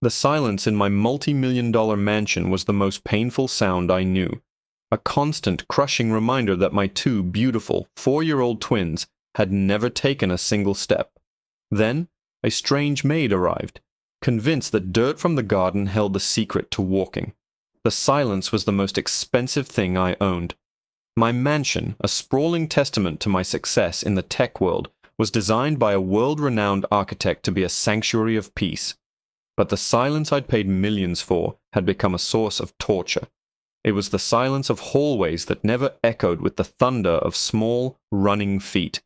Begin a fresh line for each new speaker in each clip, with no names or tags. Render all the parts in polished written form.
The silence in my multi-million-dollar mansion was the most painful sound I knew, a constant, crushing reminder that my two beautiful 4-year-old twins had never taken a single step. Then, a strange maid arrived, convinced that dirt from the garden held the secret to walking. The silence was the most expensive thing I owned. My mansion, a sprawling testament to my success in the tech world, was designed by a world-renowned architect to be a sanctuary of peace. But the silence I'd paid millions for had become a source of torture. It was the silence of hallways that never echoed with the thunder of small, running feet.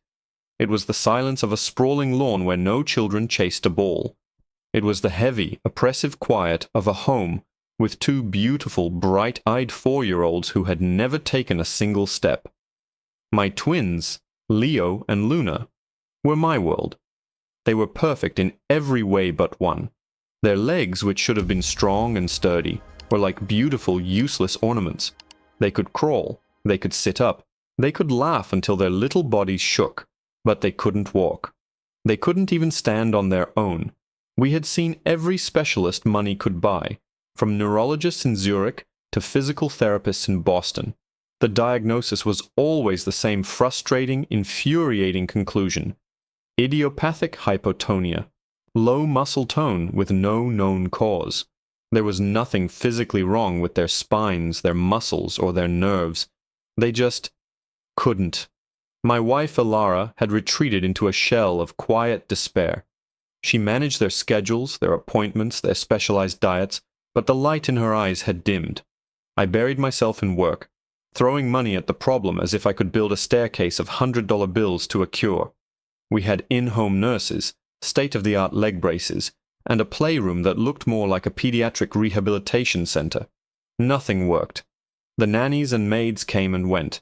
It was the silence of a sprawling lawn where no children chased a ball. It was the heavy, oppressive quiet of a home with two beautiful, bright-eyed 4-year-olds who had never taken a single step. My twins, Leo and Luna, were my world. They were perfect in every way but one. Their legs, which should have been strong and sturdy, were like beautiful, useless ornaments. They could crawl, they could sit up, they could laugh until their little bodies shook, but they couldn't walk. They couldn't even stand on their own. We had seen every specialist money could buy, from neurologists in Zurich to physical therapists in Boston. The diagnosis was always the same frustrating, infuriating conclusion: idiopathic hypotonia, low muscle tone with no known cause. There was nothing physically wrong with their spines, their muscles, or their nerves. They just couldn't. My wife, Alara, had retreated into a shell of quiet despair. She managed their schedules, their appointments, their specialized diets, but the light in her eyes had dimmed. I buried myself in work, throwing money at the problem as if I could build a staircase of $100 bills to a cure. We had in-home nurses, state-of-the-art leg braces, and a playroom that looked more like a pediatric rehabilitation center. Nothing worked. The nannies and maids came and went.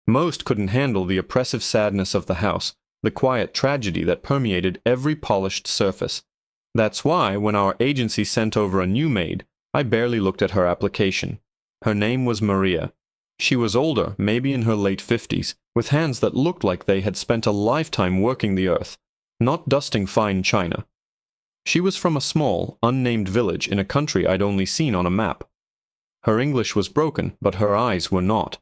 Most couldn't handle the oppressive sadness of the house, the quiet tragedy that permeated every polished surface. That's why, when our agency sent over a new maid, I barely looked at her application. Her name was Maria. She was older, maybe in her late 50s, with hands that looked like they had spent a lifetime working the earth, not dusting fine china. She was from a small, unnamed village in a country I'd only seen on a map. Her English was broken, but her eyes were not.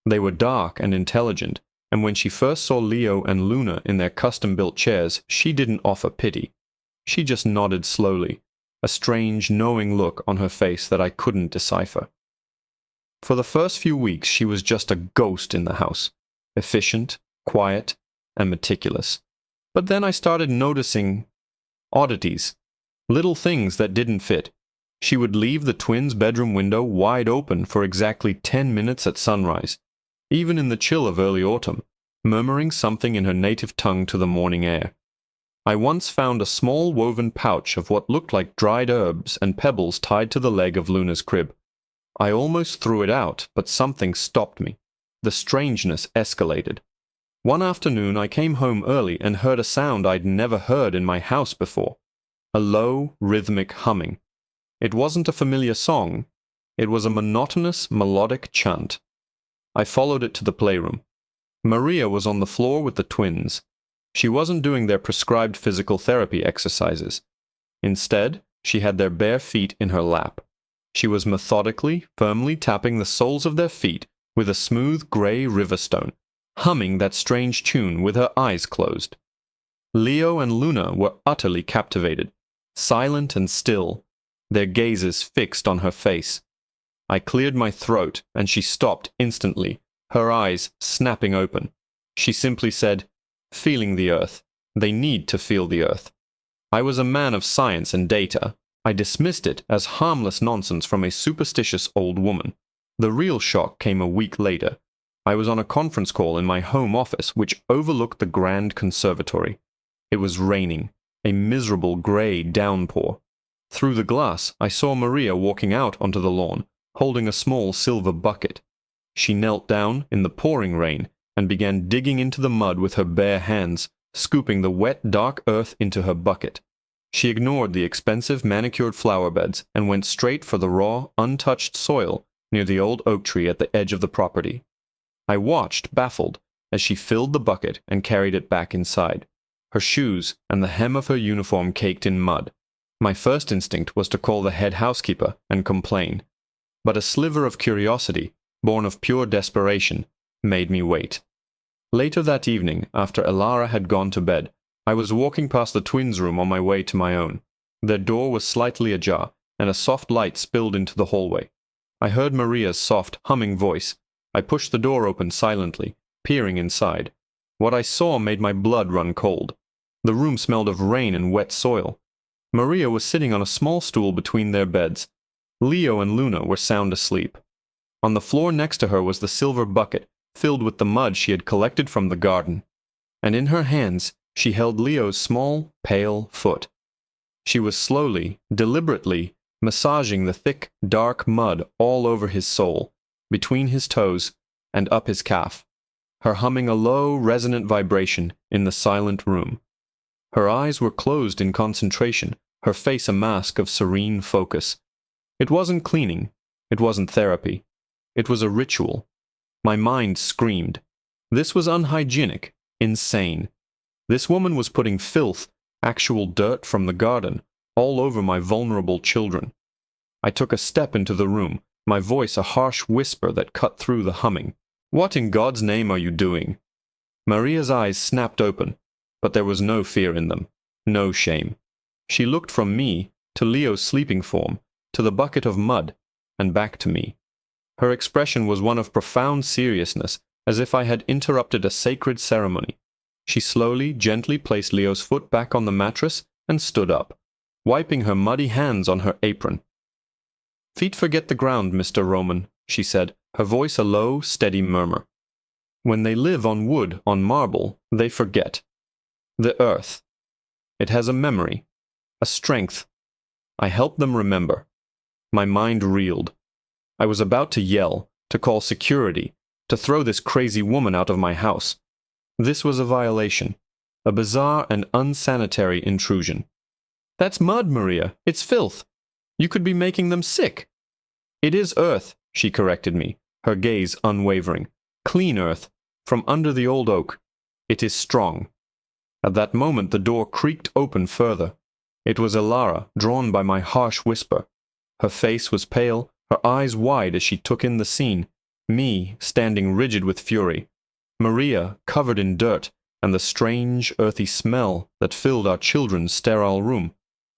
They were dark and intelligent, and when she first saw Leo and Luna in their custom-built chairs, she didn't offer pity. She just nodded slowly, a strange, knowing look on her face that I couldn't decipher. For the first few weeks, she was just a ghost in the house, efficient, quiet, and meticulous. But then I started noticing oddities, little things that didn't fit. She would leave the twins' bedroom window wide open for exactly 10 minutes at sunrise, even in the chill of early autumn, murmuring something in her native tongue to the morning air. I once found a small woven pouch of what looked like dried herbs and pebbles tied to the leg of Luna's crib. I almost threw it out, but something stopped me. The strangeness escalated. One afternoon I came home early and heard a sound I'd never heard in my house before. A low, rhythmic humming. It wasn't a familiar song. It was a monotonous, melodic chant. I followed it to the playroom. Maria was on the floor with the twins. She wasn't doing their prescribed physical therapy exercises. Instead, she had their bare feet in her lap. She was methodically, firmly tapping the soles of their feet with a smooth gray riverstone, humming that strange tune with her eyes closed. Leo and Luna were utterly captivated, silent and still, their gazes fixed on her face. I cleared my throat, and she stopped instantly, her eyes snapping open. She simply said, "Feeling the earth. They need to feel the earth." I was a man of science and data. I dismissed it as harmless nonsense from a superstitious old woman. The real shock came a week later. I was on a conference call in my home office, which overlooked the grand conservatory. It was raining, a miserable gray downpour. Through the glass, I saw Maria walking out onto the lawn, holding a small silver bucket. She knelt down in the pouring rain and began digging into the mud with her bare hands, scooping the wet, dark earth into her bucket. She ignored the expensive manicured flower beds and went straight for the raw, untouched soil near the old oak tree at the edge of the property. I watched, baffled, as she filled the bucket and carried it back inside, her shoes and the hem of her uniform caked in mud. My first instinct was to call the head housekeeper and complain, but a sliver of curiosity, born of pure desperation, made me wait. Later that evening, after Elara had gone to bed, I was walking past the twins' room on my way to my own. Their door was slightly ajar, and a soft light spilled into the hallway. I heard Maria's soft, humming voice. I pushed the door open silently, peering inside. What I saw made my blood run cold. The room smelled of rain and wet soil. Maria was sitting on a small stool between their beds. Leo and Luna were sound asleep. On the floor next to her was the silver bucket, filled with the mud she had collected from the garden. And in her hands she held Leo's small, pale foot. She was slowly, deliberately, massaging the thick, dark mud all over his sole, between his toes, and up his calf, her humming a low, resonant vibration in the silent room. Her eyes were closed in concentration, her face a mask of serene focus. It wasn't cleaning. It wasn't therapy. It was a ritual. My mind screamed. This was unhygienic, insane. This woman was putting filth, actual dirt from the garden, all over my vulnerable children. I took a step into the room, my voice a harsh whisper that cut through the humming. "What in God's name are you doing?" Maria's eyes snapped open, but there was no fear in them, no shame. She looked from me to Leo's sleeping form, to the bucket of mud, and back to me. Her expression was one of profound seriousness, as if I had interrupted a sacred ceremony. She slowly, gently placed Leo's foot back on the mattress and stood up, wiping her muddy hands on her apron. "Feet forget the ground, Mr. Roman," she said, her voice a low, steady murmur. "When they live on wood, on marble, they forget. The earth. It has a memory, a strength. I help them remember." My mind reeled. I was about to yell, to call security, to throw this crazy woman out of my house. This was a violation, a bizarre and unsanitary intrusion. "That's mud, Maria. It's filth. You could be making them sick." "It is earth," she corrected me, her gaze unwavering. "Clean earth, from under the old oak. It is strong." At that moment the door creaked open further. It was Elara, drawn by my harsh whisper. Her face was pale, her eyes wide as she took in the scene, me standing rigid with fury, Maria covered in dirt, and the strange, earthy smell that filled our children's sterile room.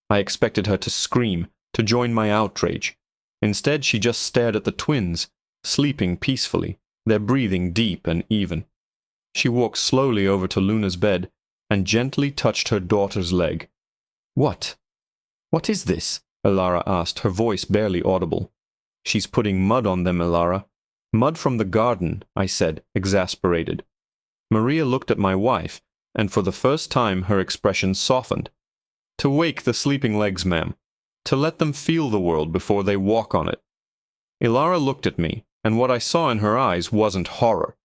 I expected her to scream, to join my outrage. Instead, she just stared at the twins, sleeping peacefully, their breathing deep and even. She walked slowly over to Luna's bed and gently touched her daughter's leg. "What? What is this?" Elara asked, her voice barely audible. "She's putting mud on them, Elara." "Mud from the garden," I said, exasperated. Maria looked at my wife, and for the first time her expression softened. "To wake the sleeping legs, ma'am. To let them feel the world before they walk on it." Elara looked at me, and what I saw in her eyes wasn't horror.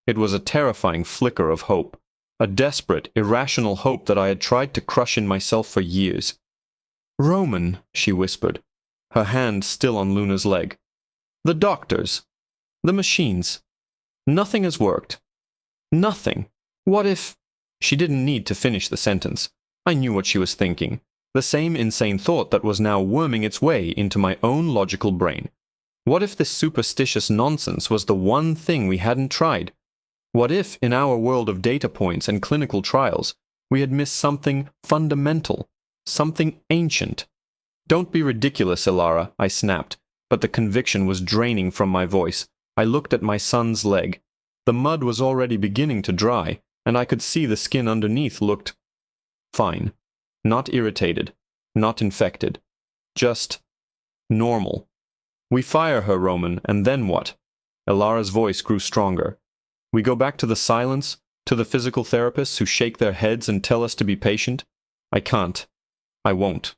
It was a terrifying flicker of hope, a desperate, irrational hope that I had tried to crush in myself for years. "Roman," she whispered, her hand still on Luna's leg. "The doctors. The machines. Nothing has worked. Nothing. What if—" She didn't need to finish the sentence. I knew what she was thinking. The same insane thought that was now worming its way into my own logical brain. What if this superstitious nonsense was the one thing we hadn't tried? What if, in our world of data points and clinical trials, we had missed something fundamental, something ancient? "Don't be ridiculous, Elara," I snapped, but the conviction was draining from my voice. I looked at my son's leg. The mud was already beginning to dry, and I could see the skin underneath looked fine. Not irritated, not infected. Just normal. "We fire her, Roman, and then what?" Elara's voice grew stronger. "We go back to the silence, to the physical therapists who shake their heads and tell us to be patient? I can't. I won't."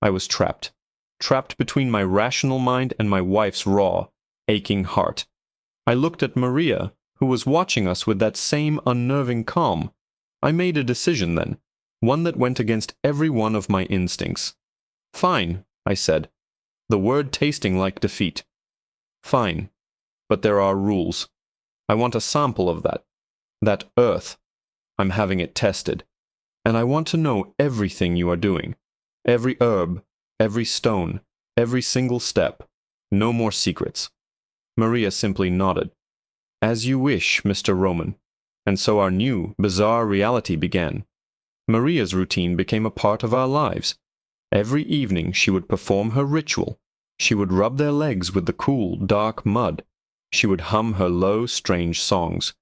I was trapped. Trapped between my rational mind and my wife's raw, aching heart. I looked at Maria, who was watching us with that same unnerving calm. I made a decision then, one that went against every one of my instincts. "Fine," I said, the word tasting like defeat. "Fine, but there are rules. I want a sample of that earth. I'm having it tested. And I want to know everything you are doing. Every herb, every stone, every single step. No more secrets. Maria simply nodded. As you wish, Mr. Roman. And so our new, bizarre reality began. Maria's routine became a part of our lives. Every evening she would perform her ritual. She would rub their legs with the cool, dark mud. She would hum her low, strange songs.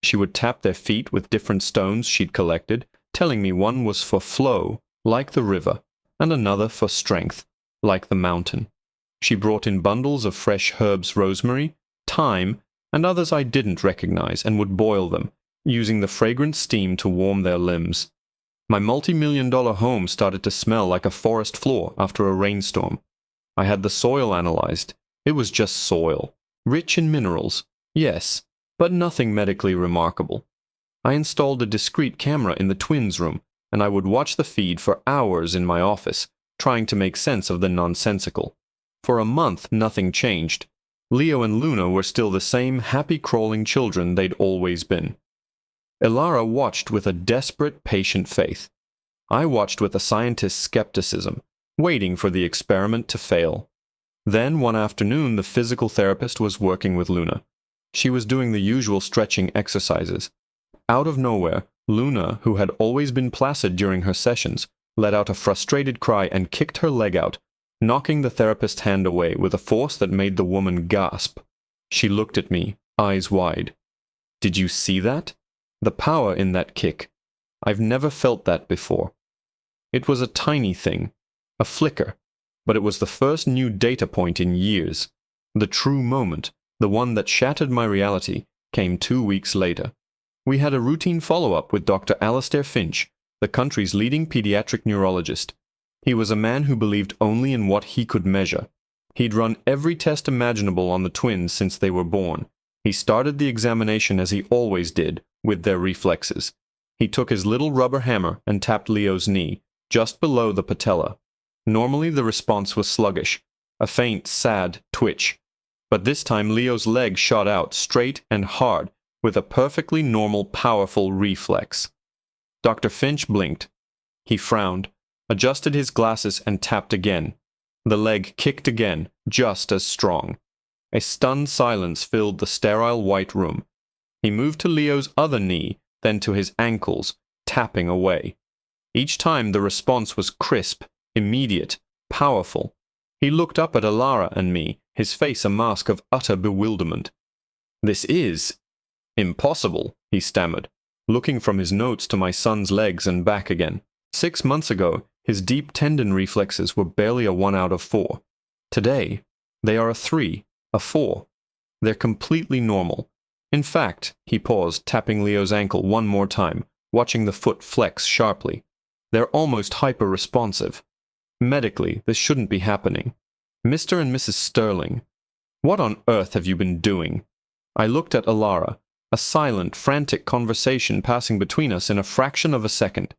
She would tap their feet with different stones she'd collected, telling me one was for flow, like the river, and another for strength, like the mountain. She brought in bundles of fresh herbs, rosemary, thyme, and others I didn't recognize, and would boil them, using the fragrant steam to warm their limbs. My multi-million-dollar home started to smell like a forest floor after a rainstorm. I had the soil analyzed. It was just soil, rich in minerals, yes, but nothing medically remarkable. I installed a discreet camera in the twins' room, and I would watch the feed for hours in my office, trying to make sense of the nonsensical. For a month, nothing changed. Leo and Luna were still the same happy-crawling children they'd always been. Ilara watched with a desperate, patient faith. I watched with a scientist's skepticism, waiting for the experiment to fail. Then, one afternoon, the physical therapist was working with Luna. She was doing the usual stretching exercises. Out of nowhere, Luna, who had always been placid during her sessions, let out a frustrated cry and kicked her leg out, knocking the therapist's hand away with a force that made the woman gasp. She looked at me, eyes wide. Did you see that? The power in that kick. I've never felt that before. It was a tiny thing, a flicker, but it was the first new data point in years. The true moment, the one that shattered my reality, came 2 weeks later. We had a routine follow-up with Dr. Alastair Finch, the country's leading pediatric neurologist. He was a man who believed only in what he could measure. He'd run every test imaginable on the twins since they were born. He started the examination as he always did, with their reflexes. He took his little rubber hammer and tapped Leo's knee, just below the patella. Normally the response was sluggish, a faint, sad twitch. But this time Leo's leg shot out, straight and hard, with a perfectly normal, powerful reflex. Dr. Finch blinked. He frowned, adjusted his glasses and tapped again. The leg kicked again, just as strong. A stunned silence filled the sterile white room. He moved to Leo's other knee, then to his ankles, tapping away. Each time the response was crisp, immediate, powerful. He looked up at Ilara and me, his face a mask of utter bewilderment. "This is impossible," he stammered, looking from his notes to my son's legs and back again. 6 months ago, his deep tendon reflexes were barely a 1 out of 4. Today, they are a 3, a 4. They're completely normal. In fact, he paused, tapping Leo's ankle one more time, watching the foot flex sharply. They're almost hyper-responsive. Medically, this shouldn't be happening. Mr. and Mrs. Sterling, what on earth have you been doing? I looked at Ilara, a silent, frantic conversation passing between us in a fraction of a second.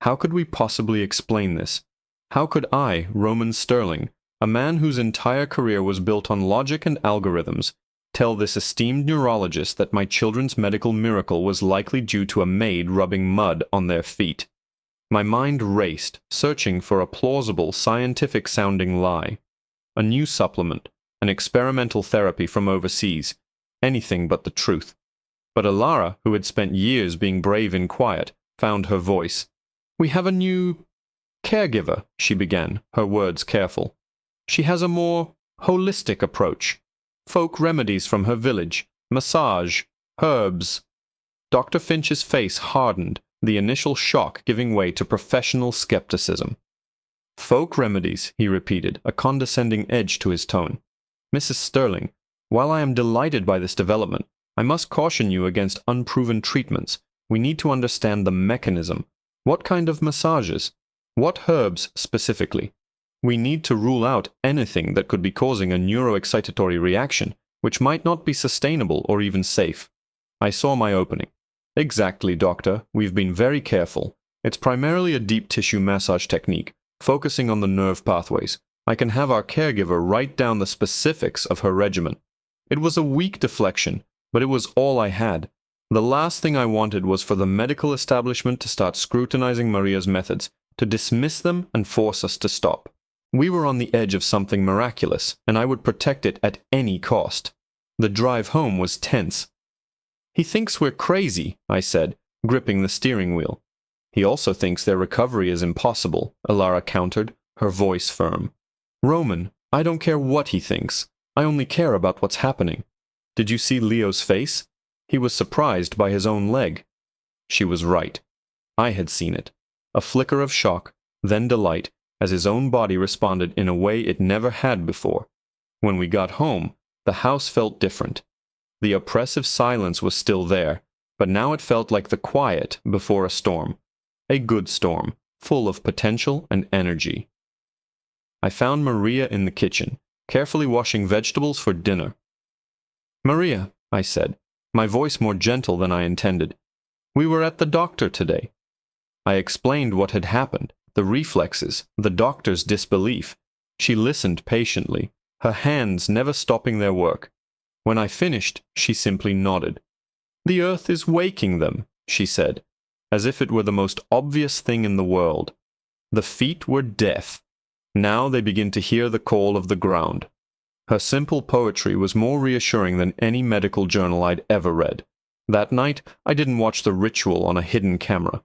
How could we possibly explain this? How could I, Roman Sterling, a man whose entire career was built on logic and algorithms, tell this esteemed neurologist that my children's medical miracle was likely due to a maid rubbing mud on their feet? My mind raced, searching for a plausible, scientific-sounding lie. A new supplement, an experimental therapy from overseas, anything but the truth. But Ilara, who had spent years being brave and quiet, found her voice. "We have a new caregiver," she began, her words careful. "She has a more holistic approach. Folk remedies from her village, massage, herbs." Dr. Finch's face hardened, the initial shock giving way to professional skepticism. "Folk remedies," he repeated, a condescending edge to his tone. "Mrs. Sterling, while I am delighted by this development, I must caution you against unproven treatments. We need to understand the mechanism. What kind of massages? What herbs specifically? We need to rule out anything that could be causing a neuroexcitatory reaction, which might not be sustainable or even safe." I saw my opening. "Exactly, doctor. We've been very careful. It's primarily a deep tissue massage technique, focusing on the nerve pathways. I can have our caregiver write down the specifics of her regimen." It was a weak deflection, but it was all I had. The last thing I wanted was for the medical establishment to start scrutinizing Maria's methods, to dismiss them and force us to stop. We were on the edge of something miraculous, and I would protect it at any cost. The drive home was tense. "He thinks we're crazy," I said, gripping the steering wheel. "He also thinks their recovery is impossible," Ilara countered, her voice firm. "Roman, I don't care what he thinks. I only care about what's happening. Did you see Leo's face? He was surprised by his own leg." She was right. I had seen it. A flicker of shock, then delight, as his own body responded in a way it never had before. When we got home, the house felt different. The oppressive silence was still there, but now it felt like the quiet before a storm. A good storm, full of potential and energy. I found Maria in the kitchen, carefully washing vegetables for dinner. "Maria," I said, my voice more gentle than I intended, "we were at the doctor today." I explained what had happened, the reflexes, the doctor's disbelief. She listened patiently, her hands never stopping their work. When I finished, she simply nodded. "The earth is waking them," she said, as if it were the most obvious thing in the world. The feet were deaf. Now they begin to hear the call of the ground. Her simple poetry was more reassuring than any medical journal I'd ever read. That night, I didn't watch the ritual on a hidden camera.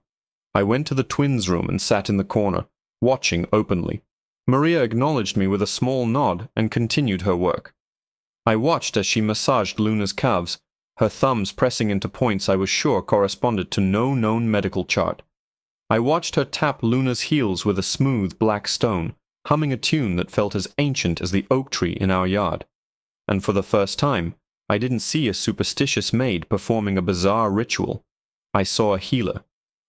I went to the twins' room and sat in the corner, watching openly. Maria acknowledged me with a small nod and continued her work. I watched as she massaged Luna's calves, her thumbs pressing into points I was sure corresponded to no known medical chart. I watched her tap Luna's heels with a smooth black stone, humming a tune that felt as ancient as the oak tree in our yard. And for the first time, I didn't see a superstitious maid performing a bizarre ritual. I saw a healer.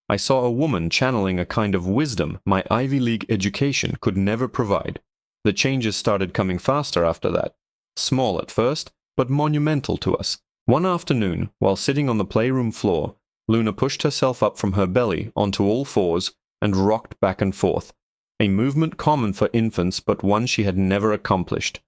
I saw a woman channeling a kind of wisdom my Ivy League education could never provide. The changes started coming faster after that. Small at first, but monumental to us. One afternoon, while sitting on the playroom floor, Luna pushed herself up from her belly onto all fours and rocked back and forth, a movement common for infants but one she had never accomplished.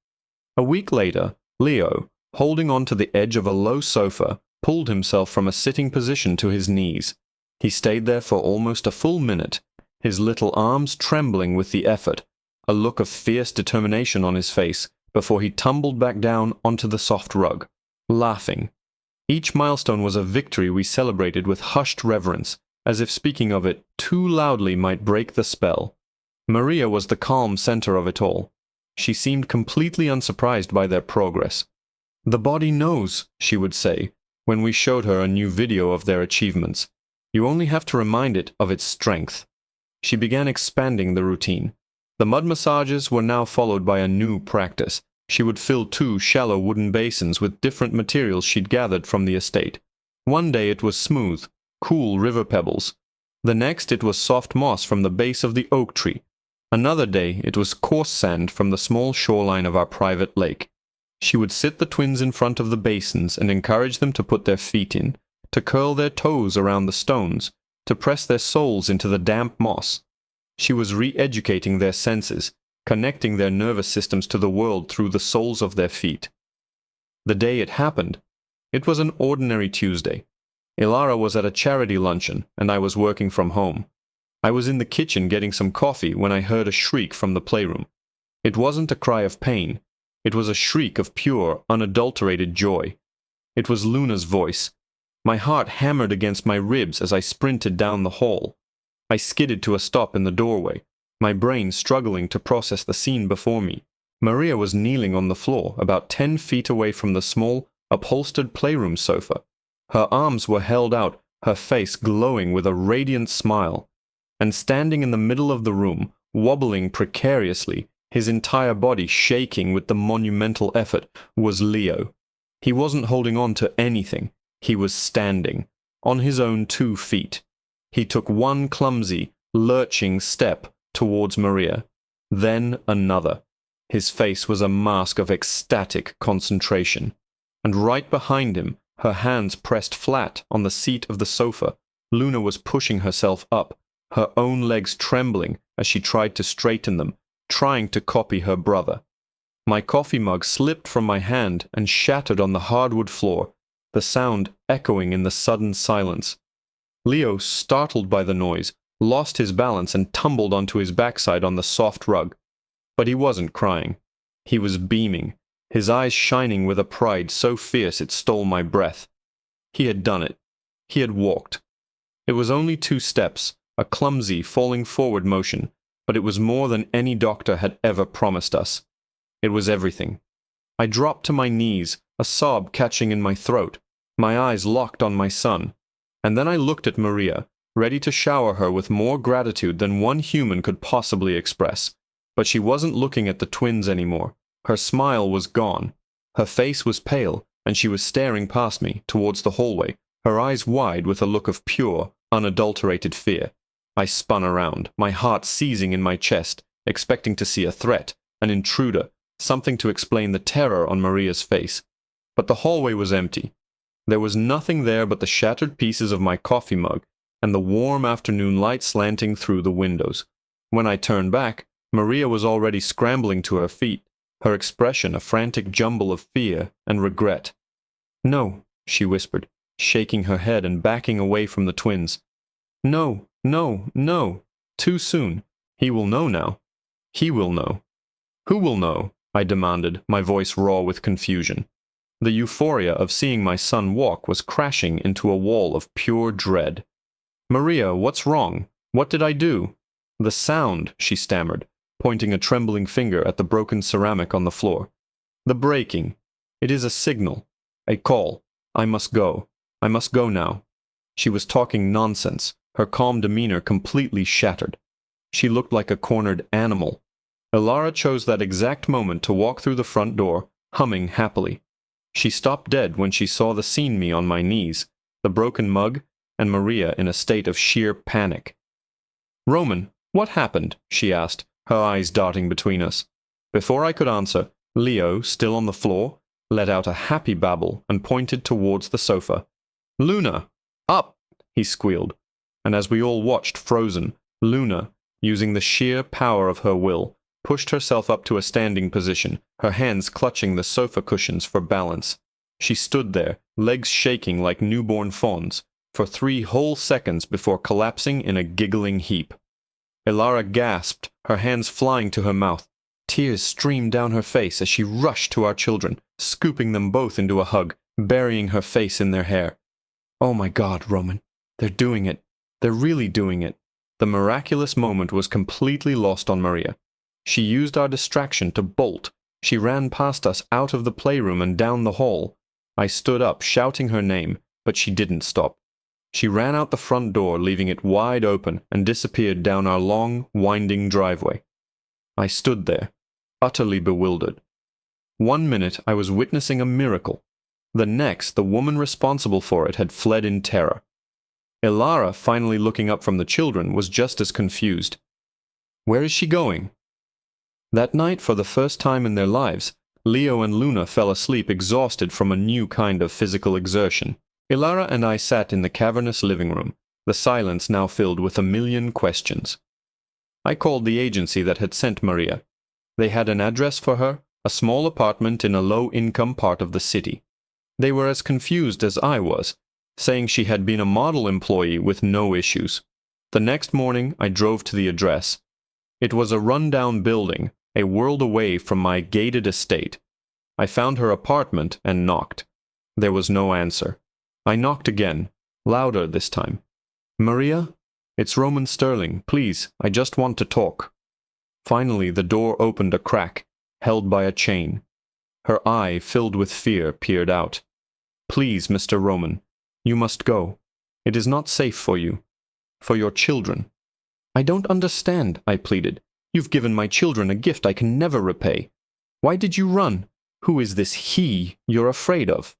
A week later, Leo, holding on to the edge of a low sofa, pulled himself from a sitting position to his knees. He stayed there for almost a full minute, his little arms trembling with the effort, a look of fierce determination on his face, before he tumbled back down onto the soft rug, laughing. Each milestone was a victory we celebrated with hushed reverence, as if speaking of it too loudly might break the spell. Maria was the calm center of it all. She seemed completely unsurprised by their progress. "The body knows," she would say, when we showed her a new video of their achievements. "You only have to remind it of its strength." She began expanding the routine. The mud massages were now followed by a new practice. She would fill 2 shallow wooden basins with different materials she'd gathered from the estate. One day it was smooth, cool river pebbles. The next it was soft moss from the base of the oak tree. Another day it was coarse sand from the small shoreline of our private lake. She would sit the twins in front of the basins and encourage them to put their feet in, to curl their toes around the stones, to press their soles into the damp moss. She was re-educating their senses, connecting their nervous systems to the world through the soles of their feet. The day it happened, it was an ordinary Tuesday. Ilara was at a charity luncheon, and I was working from home. I was in the kitchen getting some coffee when I heard a shriek from the playroom. It wasn't a cry of pain. It was a shriek of pure, unadulterated joy. It was Luna's voice. My heart hammered against my ribs as I sprinted down the hall. I skidded to a stop in the doorway, my brain struggling to process the scene before me. Maria was kneeling on the floor, about 10 feet away from the small, upholstered playroom sofa. Her arms were held out, her face glowing with a radiant smile. And standing in the middle of the room, wobbling precariously, his entire body shaking with the monumental effort, was Leo. He wasn't holding on to anything. He was standing, on his own 2 feet. He took one clumsy, lurching step towards Maria, then another. His face was a mask of ecstatic concentration. And right behind him, her hands pressed flat on the seat of the sofa, Luna was pushing herself up, her own legs trembling as she tried to straighten them, trying to copy her brother. My coffee mug slipped from my hand and shattered on the hardwood floor, the sound echoing in the sudden silence. Leo, startled by the noise, lost his balance and tumbled onto his backside on the soft rug. But he wasn't crying. He was beaming, his eyes shining with a pride so fierce it stole my breath. He had done it. He had walked. It was only 2 steps, a clumsy, falling forward motion, but it was more than any doctor had ever promised us. It was everything. I dropped to my knees, a sob catching in my throat, my eyes locked on my son, and then I looked at Maria, ready to shower her with more gratitude than one human could possibly express. But she wasn't looking at the twins anymore. Her smile was gone. Her face was pale, and she was staring past me, towards the hallway, her eyes wide with a look of pure, unadulterated fear. I spun around, my heart seizing in my chest, expecting to see a threat, an intruder, something to explain the terror on Maria's face. But the hallway was empty. There was nothing there but the shattered pieces of my coffee mug and the warm afternoon light slanting through the windows. When I turned back, Maria was already scrambling to her feet, her expression a frantic jumble of fear and regret. "No," she whispered, shaking her head and backing away from the twins. "No, no, no. Too soon. He will know now. He will know." "Who will know?" I demanded, my voice raw with confusion. The euphoria of seeing my son walk was crashing into a wall of pure dread. "Maria, what's wrong? What did I do?" "The sound," she stammered, pointing a trembling finger at the broken ceramic on the floor. "The breaking. It is a signal. A call. I must go. I must go now." She was talking nonsense, her calm demeanor completely shattered. She looked like a cornered animal. Elara chose that exact moment to walk through the front door, humming happily. She stopped dead when she saw the scene me on my knees, the broken mug, and Maria in a state of sheer panic. "Roman, what happened?" she asked, her eyes darting between us. Before I could answer, Leo, still on the floor, let out a happy babble and pointed towards the sofa. "Luna! Up!" he squealed. And as we all watched frozen, Luna, using the sheer power of her will, pushed herself up to a standing position, her hands clutching the sofa cushions for balance. She stood there, legs shaking like newborn fawns, for 3 whole seconds before collapsing in a giggling heap. Elara gasped, her hands flying to her mouth. Tears streamed down her face as she rushed to our children, scooping them both into a hug, burying her face in their hair. "Oh my God, Roman, they're doing it. They're really doing it." The miraculous moment was completely lost on Maria. She used our distraction to bolt. She ran past us out of the playroom and down the hall. I stood up, shouting her name, but she didn't stop. She ran out the front door, leaving it wide open, and disappeared down our long, winding driveway. I stood there, utterly bewildered. 1 minute I was witnessing a miracle. The next, the woman responsible for it had fled in terror. Elara, finally looking up from the children, was just as confused. "Where is she going?" That night, for the first time in their lives, Leo and Luna fell asleep exhausted from a new kind of physical exertion. Elara and I sat in the cavernous living room, the silence now filled with 1,000,000 questions. I called the agency that had sent Maria. They had an address for her, a small apartment in a low-income part of the city. They were as confused as I was, saying she had been a model employee with no issues. The next morning I drove to the address. It was a run-down building, a world away from my gated estate. I found her apartment and knocked. There was no answer. I knocked again, louder this time. "Maria? It's Roman Sterling. Please, I just want to talk." Finally, the door opened a crack, held by a chain. Her eye, filled with fear, peered out. "Please, Mr. Roman, you must go. It is not safe for you. For your children." "I don't understand," I pleaded. "You've given my children a gift I can never repay. Why did you run? Who is this he you're afraid of?"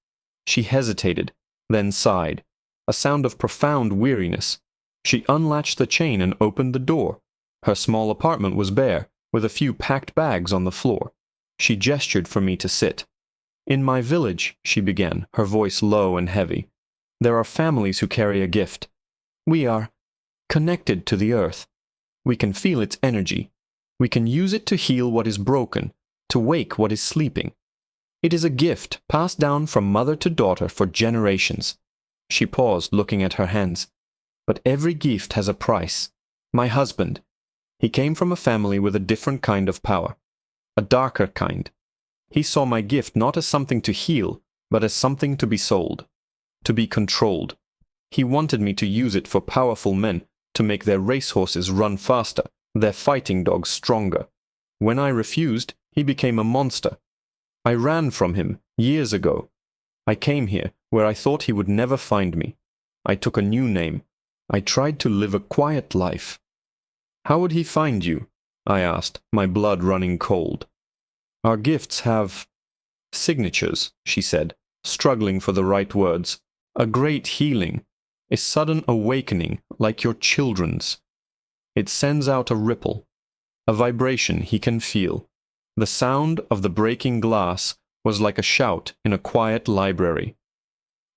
She hesitated, then sighed, a sound of profound weariness. She unlatched the chain and opened the door. Her small apartment was bare, with a few packed bags on the floor. She gestured for me to sit. "In my village," she began, her voice low and heavy, "there are families who carry a gift. We are connected to the earth. We can feel its energy. We can use it to heal what is broken, to wake what is sleeping. It is a gift passed down from mother to daughter for generations." She paused, looking at her hands. "But every gift has a price. My husband. He came from a family with a different kind of power. A darker kind. He saw my gift not as something to heal, but as something to be sold. To be controlled. He wanted me to use it for powerful men, to make their racehorses run faster, their fighting dogs stronger. When I refused, he became a monster. I ran from him, years ago. I came here, where I thought he would never find me. I took a new name. I tried to live a quiet life. How would he find you? I asked, my blood running cold. Our gifts have signatures, she said, struggling for the right words. A great healing, a sudden awakening like your children's. It sends out a ripple, a vibration he can feel. The sound of the breaking glass was like a shout in a quiet library.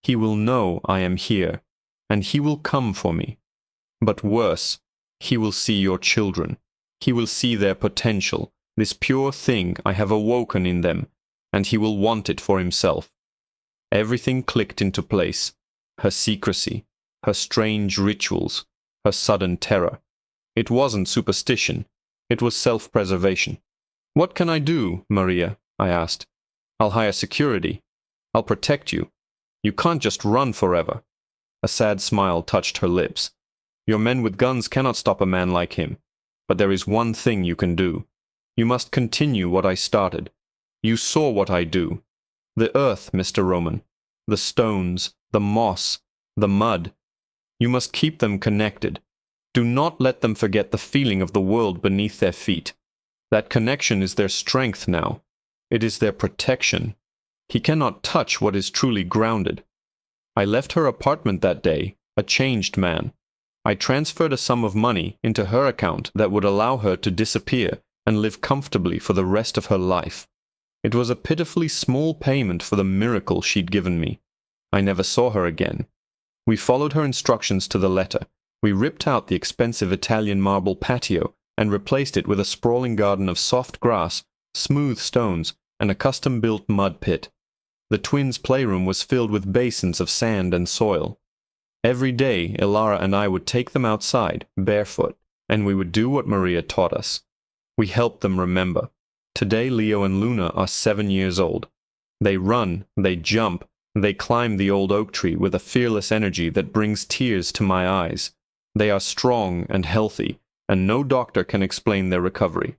He will know I am here, and he will come for me. But worse, he will see your children. He will see their potential, this pure thing I have awoken in them, and he will want it for himself. Everything clicked into place. Her secrecy, her strange rituals, her sudden terror. It wasn't superstition. It was self-preservation. What can I do, Maria? I asked. I'll hire security. I'll protect you. You can't just run forever. A sad smile touched her lips. Your men with guns cannot stop a man like him. But there is one thing you can do. You must continue what I started. You saw what I do. The earth, Mr. Roman. The stones, the moss, the mud. You must keep them connected. Do not let them forget the feeling of the world beneath their feet. That connection is their strength now. It is their protection. He cannot touch what is truly grounded. I left her apartment that day, a changed man. I transferred a sum of money into her account that would allow her to disappear and live comfortably for the rest of her life. It was a pitifully small payment for the miracle she'd given me. I never saw her again. We followed her instructions to the letter. We ripped out the expensive Italian marble patio and replaced it with a sprawling garden of soft grass, smooth stones, and a custom-built mud pit. The twins' playroom was filled with basins of sand and soil. Every day, Ilara and I would take them outside, barefoot, and we would do what Maria taught us. We helped them remember. Today, Leo and Luna are 7 years old. They run, they jump, they climb the old oak tree with a fearless energy that brings tears to my eyes. They are strong and healthy, and no doctor can explain their recovery.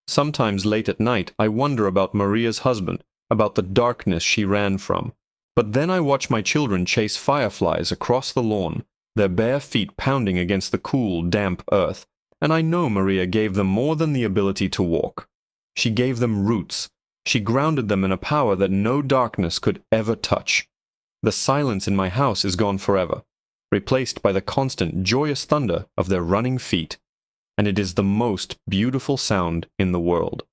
Sometimes late at night, I wonder about Maria's husband, about the darkness she ran from. But then I watch my children chase fireflies across the lawn, their bare feet pounding against the cool, damp earth, and I know Maria gave them more than the ability to walk. She gave them roots. She grounded them in a power that no darkness could ever touch. The silence in my house is gone forever, replaced by the constant, joyous thunder of their running feet, and it is the most beautiful sound in the world.